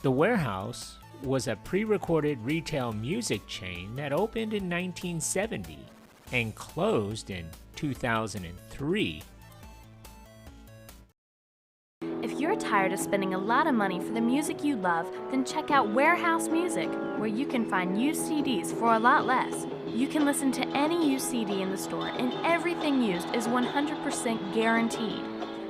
The Warehouse was a pre-recorded retail music chain that opened in 1970 and closed in 2003. If you're tired of spending a lot of money for the music you love, then check out Warehouse Music, where you can find used CDs for a lot less. You can listen to any used CD in the store, and everything used is 100% guaranteed.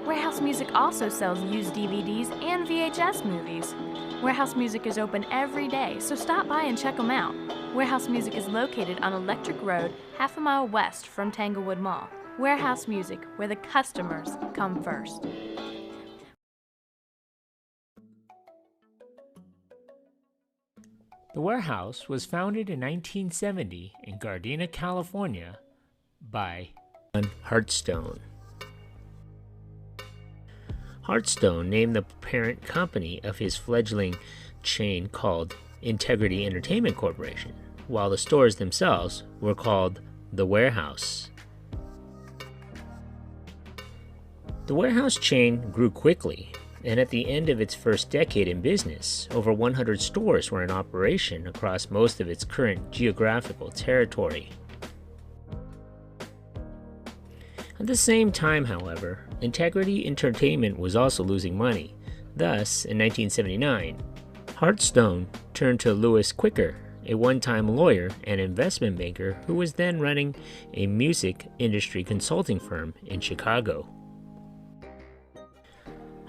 Warehouse Music also sells used DVDs and VHS movies. Warehouse Music is open every day, so stop by and check them out. Warehouse Music is located on Electric Road, half a mile west from Tanglewood Mall. Warehouse Music, where the customers come first. The Warehouse was founded in 1970 in Gardena, California by Hartstone. Hartstone named the parent company of his fledgling chain called Integrity Entertainment Corporation, while the stores themselves were called The Warehouse. The Warehouse chain grew quickly, and at the end of its first decade in business, over 100 stores were in operation across most of its current geographical territory. At the same time, however, Integrity Entertainment was also losing money. Thus, in 1979, Hartstone turned to Louis Quicker, a one-time lawyer and investment banker who was then running a music industry consulting firm in Chicago.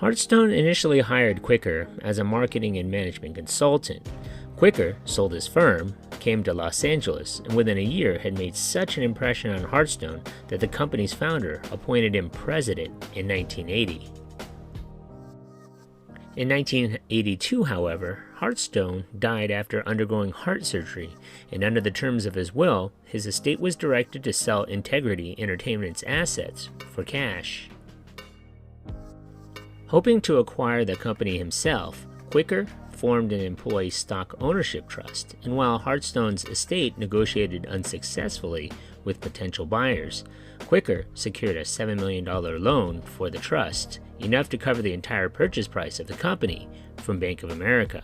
Hartstone initially hired Quicker as a marketing and management consultant. Quicker sold his firm, came to Los Angeles, and within a year had made such an impression on Hartstone that the company's founder appointed him president in 1980. In 1982, however, Hartstone died after undergoing heart surgery, and under the terms of his will, his estate was directed to sell Integrity Entertainment's assets for cash. Hoping to acquire the company himself, Quicker formed an employee stock ownership trust, and while Hartstone's estate negotiated unsuccessfully with potential buyers, Quicker secured a $7 million loan for the trust, enough to cover the entire purchase price of the company from Bank of America.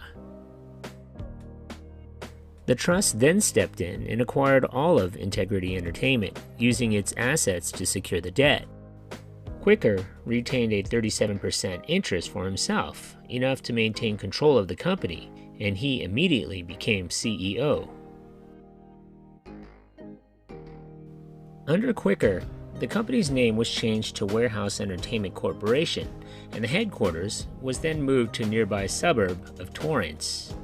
The trust then stepped in and acquired all of Integrity Entertainment, using its assets to secure the debt. Quicker retained a 37% interest for himself, enough to maintain control of the company, and he immediately became CEO. Under Quicker, the company's name was changed to Wherehouse Entertainment Corporation, and the headquarters was then moved to a nearby suburb of Torrance.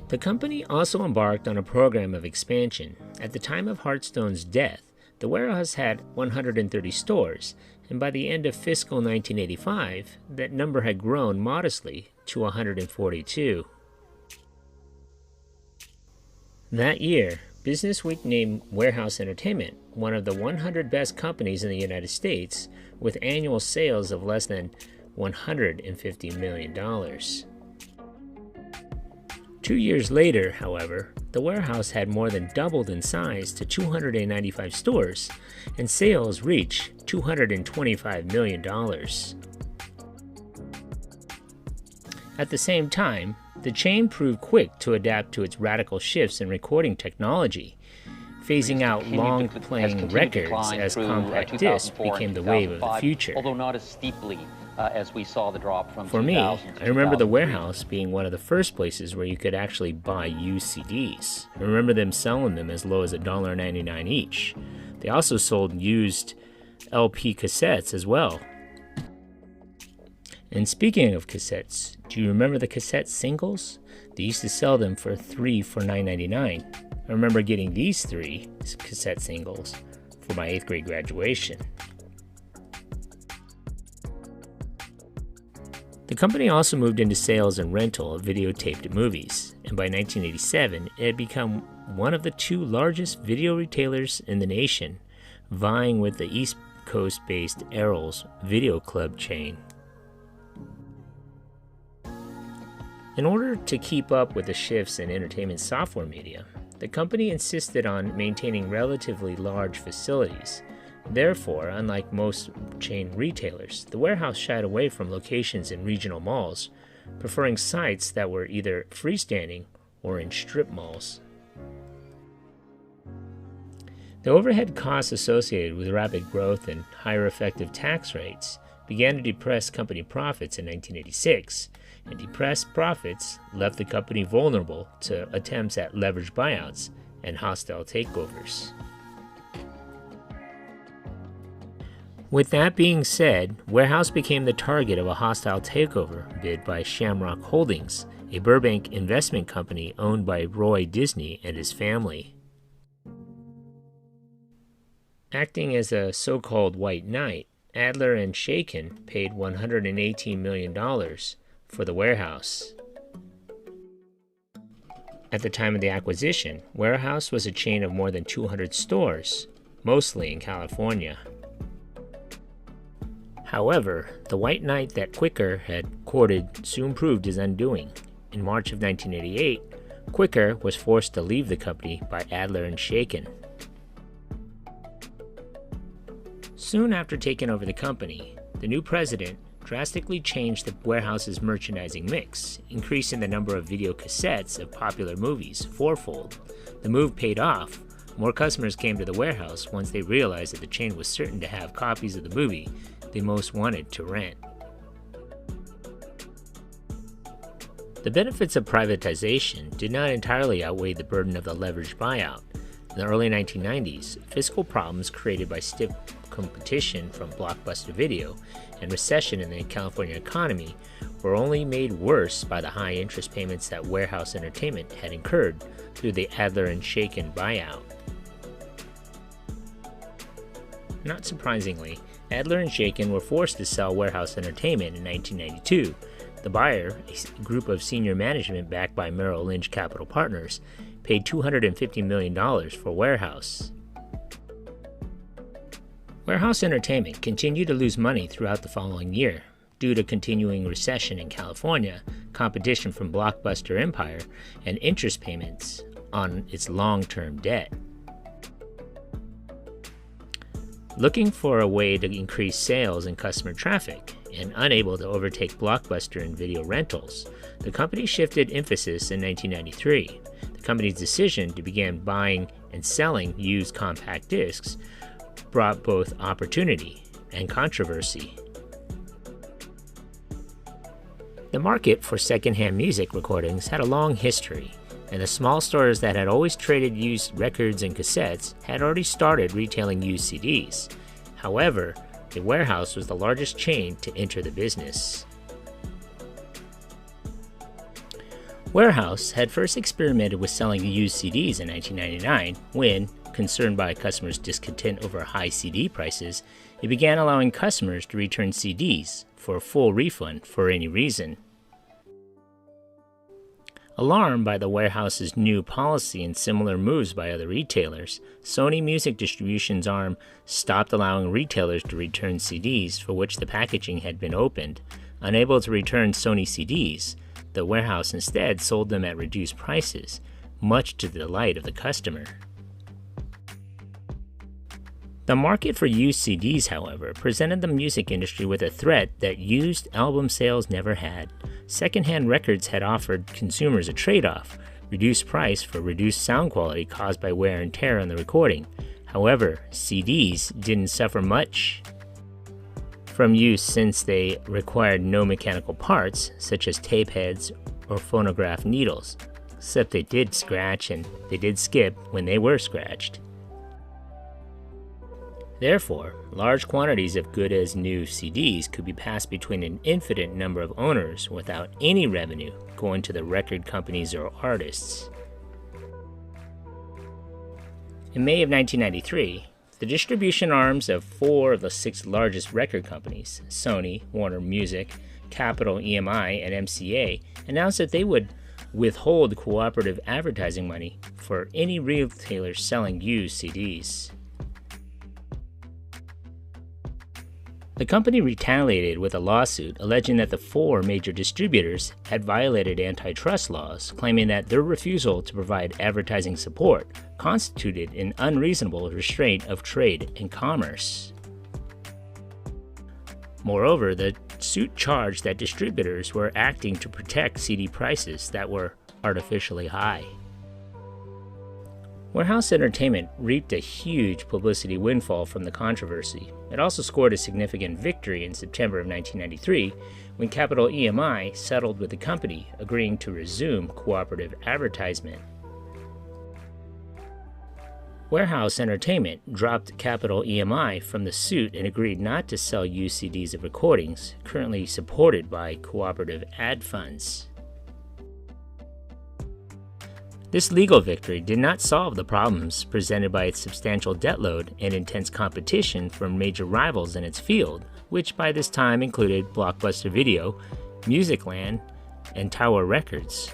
The company also embarked on a program of expansion. At the time of Hartstone's death, the Warehouse had 130 stores, and by the end of fiscal 1985, that number had grown modestly to 142. That year, Businessweek named Wherehouse Entertainment one of the 100 best companies in the United States, with annual sales of less than $150 million. 2 years later, however, the Warehouse had more than doubled in size to 295 stores, and sales reached $225 million. At the same time, the chain proved quick to adapt to its radical shifts in recording technology, phasing out long-playing records as compact discs became the wave of the future. Although not as steeply as we saw the drop from For me, I remember the Warehouse being one of the first places where you could actually buy used CDs. I remember them selling them as low as $1.99 each. They also sold used LP cassettes as well. And speaking of cassettes, do you remember the cassette singles? They used to sell them for $3 for $9.99. I remember getting these 3 cassette singles for my 8th grade graduation. The company also moved into sales and rental of videotaped movies, and by 1987, it had become one of the 2 largest video retailers in the nation, vying with the East Coast-based Errol's Video Club chain. In order to keep up with the shifts in entertainment software media, the company insisted on maintaining relatively large facilities, Therefore, unlike most chain retailers, the Warehouse shied away from locations in regional malls, preferring sites that were either freestanding or in strip malls. The overhead costs associated with rapid growth and higher effective tax rates began to depress company profits in 1986, and depressed profits left the company vulnerable to attempts at leveraged buyouts and hostile takeovers. With that being said, Warehouse became the target of a hostile takeover bid by Shamrock Holdings, a Burbank investment company owned by Roy Disney and his family. Acting as a so-called white knight, Adler and Shaken paid $118 million for the Warehouse. At the time of the acquisition, Warehouse was a chain of more than 200 stores, mostly in California. However, the white knight that Quaker had courted soon proved his undoing. In March of 1988, Quaker was forced to leave the company by Adler and Shaken. Soon after taking over the company, the new president drastically changed the Warehouse's merchandising mix, increasing the number of video cassettes of popular movies fourfold. The move paid off. More customers came to the Warehouse once they realized that the chain was certain to have copies of the movie they most wanted to rent. The benefits of privatization did not entirely outweigh the burden of the leveraged buyout. In the early 1990s, fiscal problems created by stiff competition from Blockbuster Video and recession in the California economy were only made worse by the high interest payments that Wherehouse Entertainment had incurred through the Adler and Shaken buyout. Not surprisingly, Adler and Shaken were forced to sell Wherehouse Entertainment in 1992. The buyer, a group of senior management backed by Merrill Lynch Capital Partners, paid $250 million for Warehouse. Warehouse Entertainment continued to lose money throughout the following year due to continuing recession in California, competition from Blockbuster Empire, and interest payments on its long-term debt. Looking for a way to increase sales and customer traffic, and unable to overtake Blockbuster in video rentals, the company shifted emphasis in 1993. The company's decision to begin buying and selling used compact discs brought both opportunity and controversy. The market for secondhand music recordings had a long history, and the small stores that had always traded used records and cassettes had already started retailing used CDs. However, the Warehouse was the largest chain to enter the business. Warehouse had first experimented with selling used CDs in 1999 when, concerned by customers' discontent over high CD prices, it began allowing customers to return CDs for a full refund for any reason. Alarmed by the Warehouse's new policy and similar moves by other retailers, Sony Music Distribution's arm stopped allowing retailers to return CDs for which the packaging had been opened. Unable to return Sony CDs, the Warehouse instead sold them at reduced prices, much to the delight of the customer. The market for used CDs, however, presented the music industry with a threat that used album sales never had. Secondhand records had offered consumers a trade-off, reduced price for reduced sound quality caused by wear and tear on the recording. However, CDs didn't suffer much from use since they required no mechanical parts, such as tape heads or phonograph needles, except they did scratch and they did skip when they were scratched. Therefore, large quantities of good-as-new CDs could be passed between an infinite number of owners without any revenue going to the record companies or artists. In May of 1993, the distribution arms of 4 of the 6 largest record companies, Sony, Warner Music, Capitol, EMI, and MCA, announced that they would withhold cooperative advertising money for any retailers selling used CDs. The company retaliated with a lawsuit alleging that the 4 major distributors had violated antitrust laws, claiming that their refusal to provide advertising support constituted an unreasonable restraint of trade and commerce. Moreover, the suit charged that distributors were acting to protect CD prices that were artificially high. Wherehouse Entertainment reaped a huge publicity windfall from the controversy. It also scored a significant victory in September of 1993 when Capital EMI settled with the company, agreeing to resume cooperative advertisement. Wherehouse Entertainment dropped Capital EMI from the suit and agreed not to sell used CDs of recordings currently supported by cooperative ad funds. This legal victory did not solve the problems presented by its substantial debt load and intense competition from major rivals in its field, which by this time included Blockbuster Video, Musicland, and Tower Records.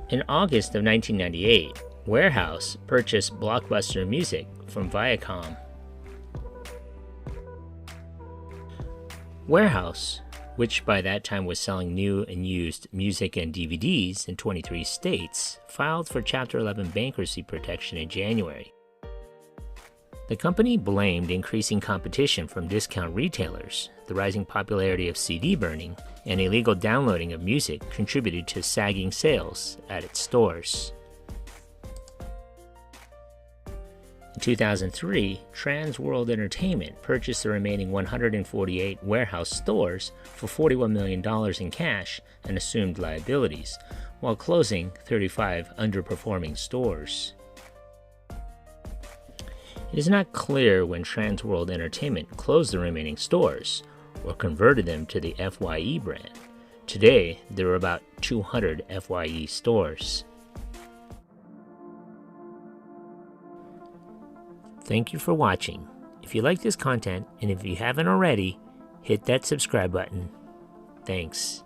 In August of 1998, Wherehouse purchased Blockbuster Music from Viacom. Wherehouse, which by that time was selling new and used music and DVDs in 23 states, filed for Chapter 11 bankruptcy protection in January. The company blamed increasing competition from discount retailers, the rising popularity of CD burning, and illegal downloading of music contributed to sagging sales at its stores. In 2003, Trans World Entertainment purchased the remaining 148 Wherehouse stores for $41 million in cash and assumed liabilities, while closing 35 underperforming stores. It is not clear when Trans World Entertainment closed the remaining stores or converted them to the FYE brand. Today, there are about 200 FYE stores. Thank you for watching. If you like this content, and if you haven't already, hit that subscribe button. Thanks.